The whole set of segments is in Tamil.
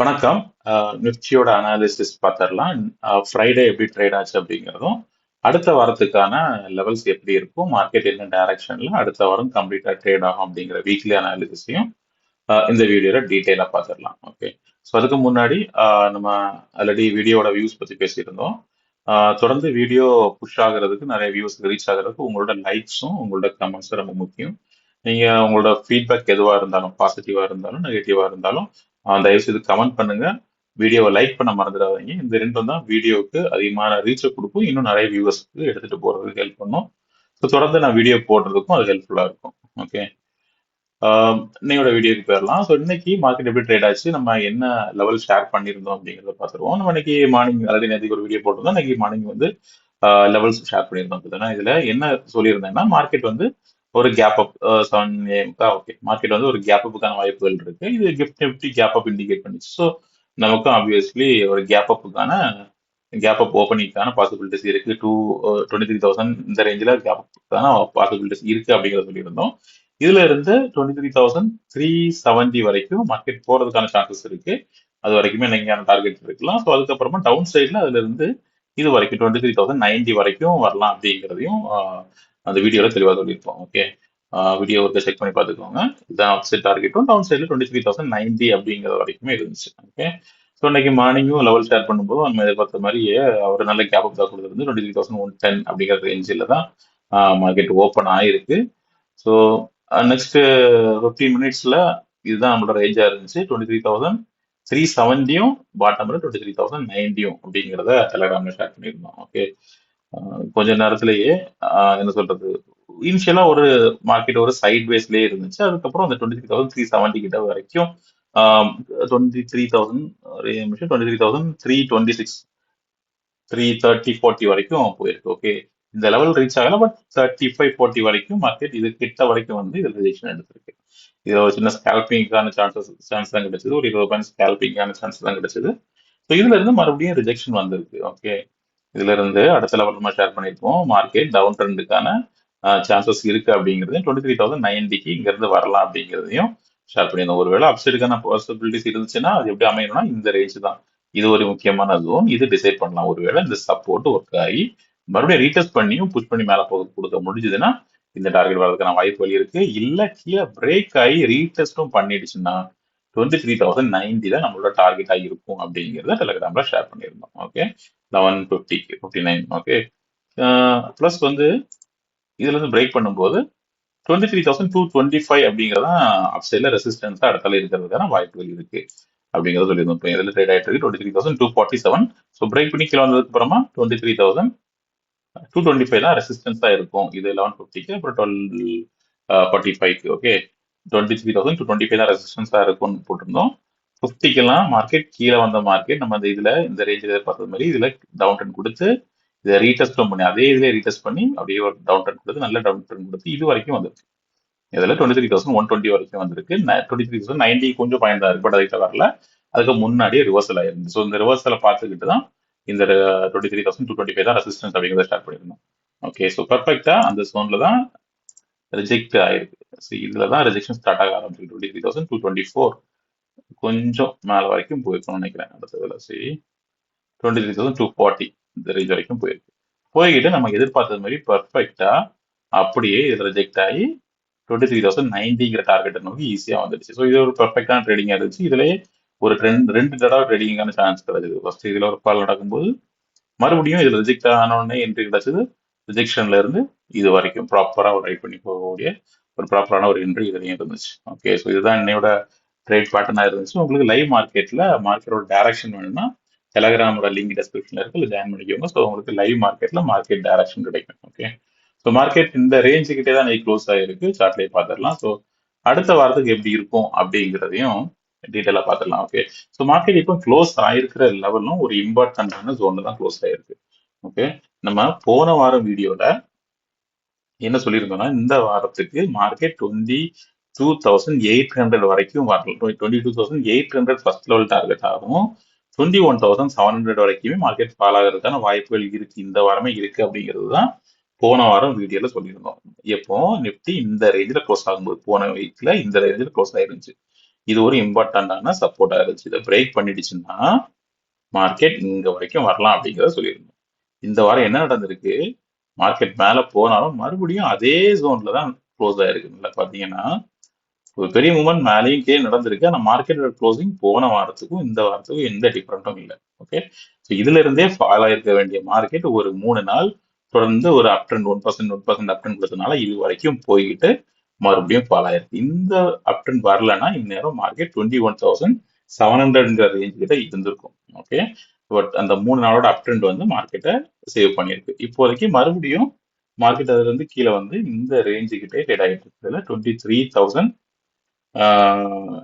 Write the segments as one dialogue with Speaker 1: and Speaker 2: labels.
Speaker 1: வணக்கம். நிஃப்டியோட அனாலிசிஸ் பார்த்துடலாம். ஃப்ரைடே எப்படி ட்ரேட் ஆச்சு அப்படிங்கிறதும், அடுத்த வாரத்துக்கான லெவல்ஸ் எப்படி இருக்கும், மார்க்கெட் என்ன டைரக்ஷன்ல அடுத்த வாரம் கம்ப்ளீட்டா ட்ரேட் ஆகும் அப்படிங்கிற வீக்லி அனாலிசிஸையும் இந்த வீடியோல டீட்டெயிலாக பார்த்துடலாம். ஓகே. ஸோ அதுக்கு முன்னாடி நம்ம ஆல்ரெடி வீடியோட வியூஸ் பற்றி பேசியிருந்தோம். தொடர்ந்து வீடியோ புஷ் ஆகுறதுக்கு நிறைய வியூஸ் ரீச் ஆகுறதுக்கு உங்களோட லைக்ஸும் உங்களோட கமெண்ட்ஸும் ரொம்ப முக்கியம். நீங்க உங்களோட ஃபீட்பேக் எதுவா இருந்தாலும், பாசிட்டிவா இருந்தாலும் நெகட்டிவா இருந்தாலும் தயவு செய்து கமெண்ட் பண்ணுங்க. வீடியோவை லைக் பண்ண மறந்துடாதீங்க. இந்த ரெண்டும் தான் வீடியோவுக்கு அதிகமான ரீச்சை கொடுக்கும், இன்னும் நிறைய வியூவர்ஸ்க்கு எடுத்துட்டு போறதுக்கு ஹெல்ப் பண்ணும். ஸோ தொடர்ந்து நான் வீடியோ போடுறதுக்கும் அது ஹெல்ப்ஃபுல்லா இருக்கும். ஓகே. இன்னையோட வீடியோக்கு போயிடலாம். ஸோ இன்னைக்கு மார்க்கெட் எப்படி ட்ரேட் ஆச்சு, நம்ம என்ன லெவல் ஷேர் பண்ணியிருந்தோம் அப்படிங்கிறத பார்த்துருவோம். நம்ம இன்னைக்கு மார்னிங் ஆல்ரெடி நேற்றுக்கு ஒரு வீடியோ போட்டிருந்தோம். இன்னைக்கு மார்னிங் வந்து லெவல்ஸ் ஷேர் பண்ணியிருந்தோம். அப்படின்னா இதுல என்ன சொல்லியிருந்தேன்னா, மார்க்கெட் வந்து ஒரு கேப் அப் 7 ஓகே, மார்க்கெட் வந்து ஒரு கேப் அப்புக்கான வாய்ப்புகள் இருக்கு. இது GIFT Nifty gap up indicate பண்ணிச்சு. ஸோ நமக்கும் ஆப்வியஸ்லி ஒரு கேப் அப் ஓப்பனிங்கான பாசிபிலிட்டிஸ் இருக்கு. 23,000 இந்த ரேஞ்சில் கேப் அப்புக்கான பாசிபிலிட்டிஸ் இருக்கு அப்படிங்கிறத சொல்லியிருந்தோம். இதுல இருந்து 23,370 வரைக்கும் மார்க்கெட் போறதுக்கான சான்சஸ் இருக்கு. அது வரைக்குமே நீங்க டார்கெட் இருக்கலாம். ஸோ அதுக்கப்புறமா டவுன் சைட்ல அதுல இருந்து இது வரைக்கும் 23,090 வரைக்கும் வரலாம் அப்படிங்கிறதையும் அந்த வீடியோல தெளிவாக சொல்லியிருப்போம். ஓகே. வீடியோ ஒருக்க செக் பண்ணி பார்த்துக்கோங்க. இதுதான் அப் சைட் டார்கெட்டும், டவுன் சைட்ல 23,090 அப்படிங்கிறது வரைக்குமே இருந்துச்சு. ஓகே. ஸோ இன்னைக்கு மார்னிங்கும் லெவல் ஷேர் பண்ணும்போது நம்ம எதிர்பார்த்த மாதிரியே ஒரு நல்ல கேப் அப் தான் கொடுத்துருந்து 23,110 அப்படிங்கிற ரேஞ்சில் தான் மார்க்கெட் ஓப்பன் ஆயிருக்கு. ஸோ நெக்ஸ்ட் 15 மினிட்ஸ்ல இதுதான் நம்மளோட ரேஞ்சா இருந்துச்சு. 23,370யும் பாட்டம்ல 23,090 அப்படிங்கிறத டெலகிராம்ல ஷேர் பண்ணியிருந்தோம். ஓகே. கொஞ்ச நேரத்திலேயே என்ன சொல்றது, இனிஷியலா ஒரு மார்க்கெட் ஒரு சைட் வேஸ்லயே இருந்துச்சு. அதுக்கப்புறம் அந்த 23,370 கிட்ட வரைக்கும் 23,000 ஒரு நிமிஷம் 23,326 330 40 வரைக்கும் போயிருக்கு. ஓகே. இந்த லெவல் ரீச் ஆகல, பட் 35 40 வரைக்கும் மார்க்கெட் இது கிட்ட வரைக்கும் வந்து இது ரிஜெக்ஷன் எடுத்திருக்கு. இது ஒரு சின்ன ஸ்கேல்பிங்கான சான்ஸ் தான் கிடைச்சது. ஒரு 20 பாயிண்ட் ஸ்கேல்பிங்கான சான்ஸ் தான் கிடைச்சது. ஸோ இதுல இருந்து மறுபடியும் ரிஜெக்ஷன் வந்திருக்கு. ஓகே. இதுல இருந்து அடுத்த லெவல் நம்ம ஷேர் பண்ணியிருப்போம். மார்க்கெட் டவுன் ட்ரெண்டுக்கான சான்சஸ் இருக்கு அப்படிங்கிறதையும் 23,090க்கு இங்க இருந்து வரலாம் அப்படிங்கிறதையும் ஷேர் பண்ணியிருந்தோம். ஒருவேளை அப்சைடுக்கான பாசிபிலிட்டிஸ் இருந்துச்சுன்னா அது எப்படி அமையணும்னா இந்த ரேஞ்ச் தான். இது ஒரு முக்கியமான ஜோன். இது டிசைட் பண்ணலாம். ஒருவேளை இந்த சப்போர்ட் ஒர்க் ஆகி மறுபடியும் ரீடெஸ்ட் பண்ணியும் புஷ் பண்ணி மேல போக கொடுக்க முடிஞ்சதுன்னா இந்த டார்கெட் வரதுக்கான வாய்ப்புகள் இருக்கு. இல்ல கீழே பிரேக் ஆகி ரீடெஸ்டும் பண்ணிடுச்சுன்னா 23,090 தான் நம்மளோட டார்கெட்டா இருக்கும் அப்படிங்கிறத டெலிகிராம்ல ஷேர் பண்ணியிருந்தோம். ஓகே. 11:50 59. ஓகே. பிளஸ் வந்து இதுல இருந்து பிரேக் பண்ணும்போது 23,225 அப்படிங்கிறதான் அப்சைட்ல ரெசிஸ்டன்ஸா இடத்துல இருக்கிறதுக்கான வாய்ப்புகள் இருக்கு அப்படிங்கறத சொல்லியிருந்தோம். இப்போ இதுல ட்ரேட் ஆயிட்டு இருக்கு 23,247. ஸோ பிரேக் பண்ணி கீழே வந்ததுக்கு அப்புறமா 23,225 தான் ரெசிஸ்டன்ஸா இருக்கும். இது 11:50க்கு அப்புறம் 12:45க்கு. ஓகே. 23,225 தான் ரெசிஸ்டன்ஸா இருக்கும்னு போட்டிருந்தோம். 50க்கெல்லாம் மார்க்கெட் கீழே வந்த மார்க்கெட் நம்ம இந்த ரேஞ்சில் எதிர்பார்த்தது மாதிரி இதுல டவுன் ட்ரெண்ட் கொடுத்து இதை ரீடெஸ்டும் பண்ணி அதே இதுல ரீடெஸ்ட் பண்ணி அப்படியே ஒரு டவுன் ட்ரெண்ட் கொடுத்து நல்ல டவுன் ட்ரெண்ட் கொடுத்து இது வரைக்கும் வந்திருக்கு. இதுல 23,120 வரைக்கும் வந்திருக்கு. 23,090 கொஞ்சம் பாயிண்ட் தான் இருக்கு, பட் அதுக்கிட்ட வரல. அதுக்கு முன்னாடியே ரிவர்சல் ஆயிருந்து. ஸோ இந்த ரிவர்சலை பார்த்துக்கிட்டு தான் இந்த 23,225 தான் ரெசிஸ்டன்ஸ் அப்படிங்கிறத ஸ்டார்ட் பண்ணியிருந்தோம். ஓகே. ஸோ பர்ஃபெக்டா அந்த ஜோன்ல தான் ரிஜெக்ட் ஆயிருக்கு. ஸோ இதுல தான் ரிஜெக்ஷன் ஸ்டார்ட் ஆக ஆரம்பிச்சிருக்கு. 23,224 கொஞ்சம் மேல வரைக்கும் போயிருக்கணும்னு நினைக்கிறேன். அடுத்ததுல சரி 23,240 இந்த ரேஞ்ச் வரைக்கும் போயிருக்கு. போய்கிட்டு நம்ம எதிர்பார்த்தது மாதிரி பர்ஃபெக்டா அப்படியே இது ரிஜெக்ட் ஆகி 23,090ங்கிற டார்கெட்டை நோக்கி ஈஸியா வந்துடுச்சு. ஸோ இது ஒரு பர்ஃபெக்டான ட்ரேடிங்கா இருந்துச்சு. இதுலயே ஒரு ரெண்டு தடவை ட்ரேடிங்கான சான்ஸ் கிடைச்சது. ஃபர்ஸ்ட் இதுல ஒரு கால் நடக்கும்போது மறுபடியும் இதுல ரிஜெக்ட் ஆனோடனே என்ட்ரி கிடைச்சது. ரிஜெக்ஷன்ல இருந்து இது வரைக்கும் ப்ராப்பரா ஒரு ரைட் பண்ணி போகக்கூடிய ஒரு ப்ராப்பரான ஒரு என்ட்ரி இதுலயும் இருந்துச்சு. ஓகே. ஸோ இதுதான் என்னையோட ட்ரேட் பேட்டர்னா இருந்துச்சு. உங்களுக்கு லைவ் மார்க்கெட்டோட டைரக்ஷன் வேணும்னா டெலகிராமோட லிங்க் டிஸ்கிரிப்ஷன்ல இருக்கு, இல்லை ஜாயின் பண்ணிக்கோங்க. ஸோ உங்களுக்கு லைவ் மார்க்கெட்ல மார்க்கெட் டைரக்ஷன் கிடைக்கும். ஓகே. ஸோ மார்க்கெட் இந்த ரேஞ்சு கிட்டே தான் க்ளோஸ் ஆகிருக்கு. சார்ட்லேயே பார்த்துடலாம். ஸோ அடுத்த வாரத்துக்கு எப்படி இருக்கும் அப்படிங்கிறதையும் டீட்டெயிலாக பார்த்துடலாம். ஓகே. ஸோ மார்க்கெட் இப்போ க்ளோஸ் ஆயிருக்கிற லெவலும் ஒரு இம்பார்ட்டன்டான ஜோன்ல தான் க்ளோஸ் ஆயிருக்கு. ஓகே. நம்ம போன வாரம் வீடியோல என்ன சொல்லியிருந்தோம்னா, இந்த வாரத்துக்கு மார்க்கெட் 22,800 வரைக்கும் வரலாம். 22,800 ஃபர்ஸ்ட் லெவல் டார்கெட் ஆகும். 21,700 வரைக்குமே மார்க்கெட் ஃபால் ஆகிறதுக்கான வாய்ப்புகள் இருக்கு, இந்த வாரமே இருக்கு அப்படிங்கிறது தான் போன வாரம் வீடியோல சொல்லியிருந்தோம். எப்போ நிப்டி இந்த ரேஞ்சில் க்ளோஸ் ஆகும்போது, போன வீக்ல இந்த ரேஞ்சில் க்ளோஸ் ஆயிருந்துச்சு. இது ஒரு இம்பார்ட்டன்டான சப்போர்ட்டா இருந்துச்சு. இதை பிரேக் பண்ணிடுச்சுன்னா மார்க்கெட் இங்க வரைக்கும் வரலாம் அப்படிங்கிறத சொல்லியிருந்தோம். இந்த வாரம் என்ன நடந்திருக்கு? மார்க்கெட் மேல போனாலும் மறுபடியும் அதே ஜோன்ல தான் க்ளோஸ் ஆயிருக்கு. நல்லா பாத்தீங்கன்னா ஒரு பெரிய மூவ்மெண்ட் மேலேயும் கீழே நடந்திருக்கு. ஆனா மார்க்கெட்டோட க்ளோசிங் போன வாரத்துக்கும் இந்த வாரத்துக்கும் எந்த டிஃபரெண்ட்டும் இல்லை. ஓகே, ஸோ இதுல இருந்தே ஃபால் ஆயிருக்க வேண்டிய மார்க்கெட் ஒரு 3 நாள் தொடர்ந்து ஒரு அப் ட்ரெண்ட் 1% அப் ட்ரெண்ட் கொடுத்தனால இது வரைக்கும் போய்கிட்டு மறுபடியும் ஃபால் ஆயிருக்கு. இந்த அப் ட்ரெண்ட் வரலன்னா இந்நேரம் மார்க்கெட் 21,700 ரேஞ்ச் கிட்ட இருந்திருக்கும். ஓகே, பட் அந்த 3 நாளோட அப் ட்ரெண்ட் வந்து மார்க்கெட்டை சேவ் பண்ணியிருக்கு. இப்போதைக்கு மறுபடியும் மார்க்கெட் அதுல இருந்து கீழே வந்து இந்த ரேஞ்சு கிட்டே ட்ரேட் ஆகிட்டு இருக்கு. 23,000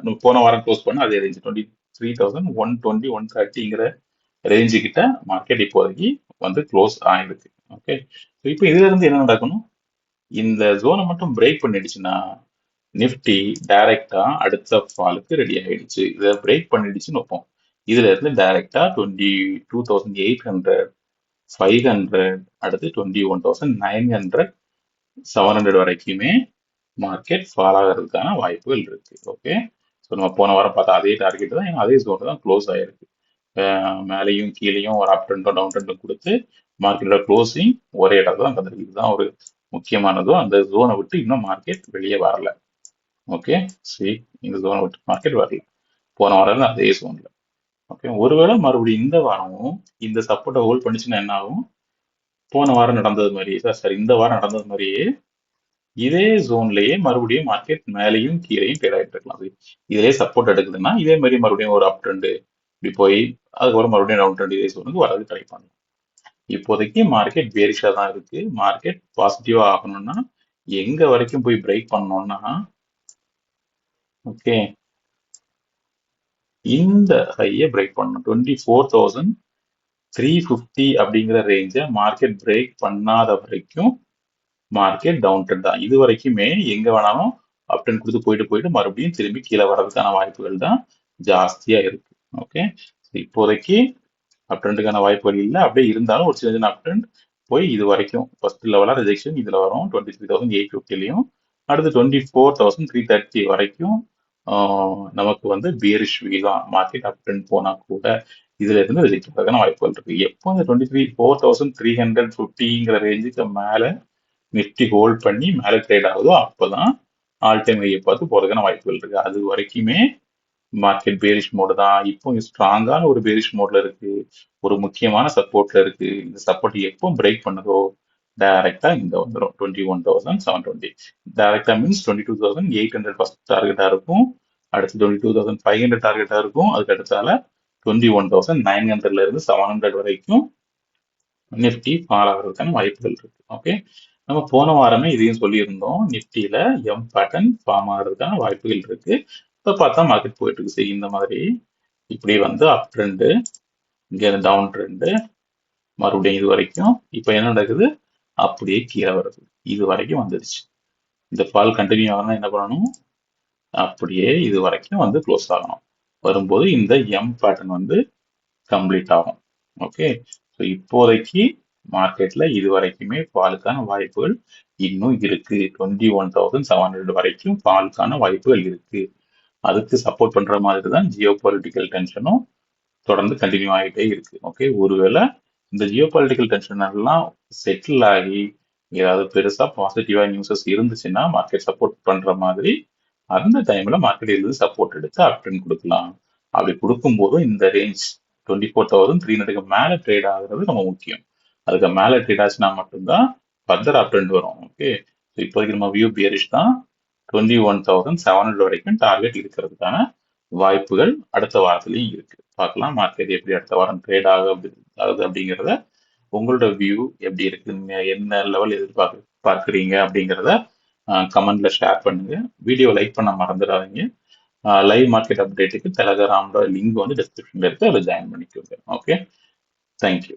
Speaker 1: நம்ம போன வாரம் க்ளோஸ் பண்ண அதே ரேஞ்ச் 23,120 130ங்கிற ரேஞ்சு கிட்ட மார்க்கெட் இப்போதைக்கு வந்து க்ளோஸ் ஆயிருக்கு. ஓகே, இப்போ இதுல இருந்து என்ன நடக்கணும்? இந்த ஜோனை மட்டும் பிரேக் பண்ணிடுச்சுன்னா நிஃப்டி டைரக்டா அடுத்த ஃபாலுக்கு ரெடி ஆயிடுச்சு. இதை பிரேக் பண்ணிடுச்சுன்னு வைப்போம். இதுல இருந்து டைரக்டா 22,800 500 அடுத்து 21,900 700 வரைக்குமே மார்க்கெட் ஃபால் ஆகிறதுக்கான வாய்ப்புகள் இருக்கு. ஓகே, ஸோ நம்ம போன வாரம் பார்த்தா அதே டார்கெட் தான், ஏன்னா அதே ஜோன் தான் க்ளோஸ் ஆயிருக்கு. மேலேயும் கீழேயும் ஒரு அப் ட்ரெண்டும் டவுன் ட்ரெண்டும் கொடுத்து மார்க்கெட்டோட க்ளோசிங் ஒரே இடத்துல தான் கண்டிருக்கு. இதுதான் ஒரு முக்கியமானதும். அந்த ஜோனை விட்டு இன்னும் மார்க்கெட் வெளியே வரல. ஓகே, சரி, இந்த ஜோனை விட்டு மார்க்கெட் வரல. போன வாரம் அதே ஜோன்ல. ஓகே, ஒருவேளை மறுபடியும் இந்த வாரமும் இந்த சப்போர்ட்டை ஹோல்ட் பண்ணிச்சுன்னா என்ன ஆகும்? போன வாரம் நடந்தது மாதிரியே சாரி இந்த வாரம் நடந்தது மாதிரியே இதே ஜோன்லயே மறுபடியும் மார்க்கெட் மேலேயும் கீழேயும் ட்ரேட் ஆகிட்டு இருக்கலாம். இதுலயே சப்போர்ட் எடுக்குதுன்னா இதே மாதிரி மறுபடியும் ஒரு அப் ட்ரெண்ட் இப்படி போய் அதுக்கப்புறம் மறுபடியும் டவுன் ட்ரெண்ட் இதே ஜோனுக்கு வரது ட்ரை பண்ணலாம். இப்போதைக்கு மார்க்கெட் பேரிஷா தான் இருக்கு. மார்க்கெட் பாசிட்டிவா ஆகணும்னா எங்க வரைக்கும் போய் பிரேக் பண்ணோம்னா, ஓகே, இந்த ஹையை பிரேக் பண்ணணும். 24,350 அப்படிங்கிற ரேஞ்சை மார்க்கெட் பிரேக் பண்ணாத வரைக்கும் மார்க்கெட் டவுன் ட்ரெண்ட் தான். இது வரைக்குமே எங்க வேணாலும் அப் ட்ரெண்ட் கொடுத்து போயிட்டு போயிட்டு மறுபடியும் திரும்பி கீழே வர்றதுக்கான வாய்ப்புகள் தான் ஜாஸ்தியா இருக்கு. ஓகே, இப்போதைக்கு அப் ட்ரெண்டுக்கான வாய்ப்புகள் இல்லை. அப்படியே இருந்தாலும் ஒரு சின்ன அப் ட்ரெண்ட் போய் இது வரைக்கும் ஃபர்ஸ்ட் லெவலா ரிஜெக்ஷன் இதுல வரும் 23,850லையும் அடுத்து 24,330 வரைக்கும் நமக்கு வந்து பியரிஷ் தான். மார்க்கெட் அப் ட்ரெண்ட் போனா கூட இதுல இருந்து ரிஜெக்ட் ஆகிறதுக்கான வாய்ப்புகள் இருக்கு. எப்போ இந்த 4,350ங்கிற ரேஞ்சுக்கு மேல நிஃப்டி ஹோல்ட் பண்ணி மேலே ட்ரேட் ஆகுதோ அப்பதான் ஆல் டைம் ஹையை பார்த்து போறதுக்கான வாய்ப்புகள் இருக்கு. அது வரைக்குமே மார்க்கெட் பேரிஷ் மோடு தான். இப்போ ஸ்ட்ராங்கான ஒரு பேரிஷ் மோட்ல இருக்கு. ஒரு முக்கியமான சப்போர்ட்ல இருக்கு. இந்த சப்போர்ட் எப்போ பிரேக் பண்ணுதோ டைரக்டா இங்க வந்துடும் 21,720. டைரக்டா மீன்ஸ் 22,800 ஃபர்ஸ்ட் டார்கெட்டா இருக்கும். அடுத்து 22,500 டார்கெட்டா இருக்கும். அதுக்கு அடுத்தால 21,900ல இருந்து 700 வரைக்கும் நிஃப்டி ஃபால் ஆகிறதுக்கான வாய்ப்புகள் இருக்கு. ஓகே, நம்ம போன வாரமே இதையும் சொல்லியிருந்தோம். நிஃப்டியில எம் பேட்டர்ன் ஃபார்ம் ஆகிறதுக்கான வாய்ப்புகள் இருக்கு. இப்போ பார்த்தா மார்க்கெட் போயிட்டு இருக்கு. சரி, இந்த மாதிரி இப்படி வந்து அப் ட்ரெண்டு, இங்க டவுன் ட்ரெண்டு, மறுபடியும் இது வரைக்கும் இப்போ என்ன நடக்குது? அப்படியே கீழே வருது. இது வரைக்கும் வந்துருச்சு. இந்த ஃபால் கண்டினியூ ஆகணும்னா என்ன பண்ணணும்? அப்படியே இது வரைக்கும் வந்து க்ளோஸ் ஆகணும். வரும்போது இந்த எம் பேட்டர்ன் வந்து கம்ப்ளீட் ஆகும். ஓகே, ஸோ இப்போதைக்கு மார்க்கெட்ல இது வரைக்குமே ஃபாலுக்கான வாய்ப்புகள் இன்னும் இருக்கு. 21,700 வரைக்கும் ஃபாலுக்கான வாய்ப்புகள் இருக்கு. அதுக்கு சப்போர்ட் பண்ற மாதிரி தான் ஜியோ பொலிட்டிக்கல் டென்ஷனும் தொடர்ந்து கண்டினியூ ஆகிட்டே இருக்கு. ஓகே, ஒருவேளை இந்த ஜியோ பொலிட்டிக்கல் டென்ஷன் எல்லாம் செட்டில் ஆகி ஏதாவது பெருசா பாசிட்டிவா நியூஸஸ் இருந்துச்சுன்னா மார்க்கெட் சப்போர்ட் பண்ற மாதிரி அந்த டைம்ல மார்க்கெட் இருந்து சப்போர்ட் எடுத்து அப் ட்ரெண்ட் கொடுக்கலாம். அப்படி கொடுக்கும்போதும் இந்த ரேஞ்ச் 24,300க்கு மேல ட்ரேட் ஆகுறது நம்ம முக்கியம். அதுக்கு மேல ட்ரேட் ஆச்சுன்னா மட்டும்தான் ஃபர்தர் அப் ட்ரெண்ட் வரும். ஓகே, இப்போதைக்கு நம்ம வியூ பியரிஷ் தான். 21,700 வரைக்கும் டார்கெட் இருக்கிறதுக்கான வாய்ப்புகள் அடுத்த வாரத்திலையும் இருக்கு. பார்க்கலாம் மார்க்கெட் எப்படி அடுத்த வாரம் ட்ரேட் ஆகுது அப்படிங்கிறத. உங்களோட வியூ எப்படி இருக்கு, என்ன லெவல் பார்க்குறீங்க அப்படிங்கிறத கமெண்ட்ல ஷேர் பண்ணுங்க. வீடியோ லைக் பண்ண மறந்துடாதீங்க. லைவ் மார்க்கெட் அப்டேட்டுக்கு டெலகிராமோட லிங்க் வந்து டிஸ்கிரிப்ஷன்ல இருக்கு, அதில் ஜாயின் பண்ணிக்கோங்க. Okay, thank you.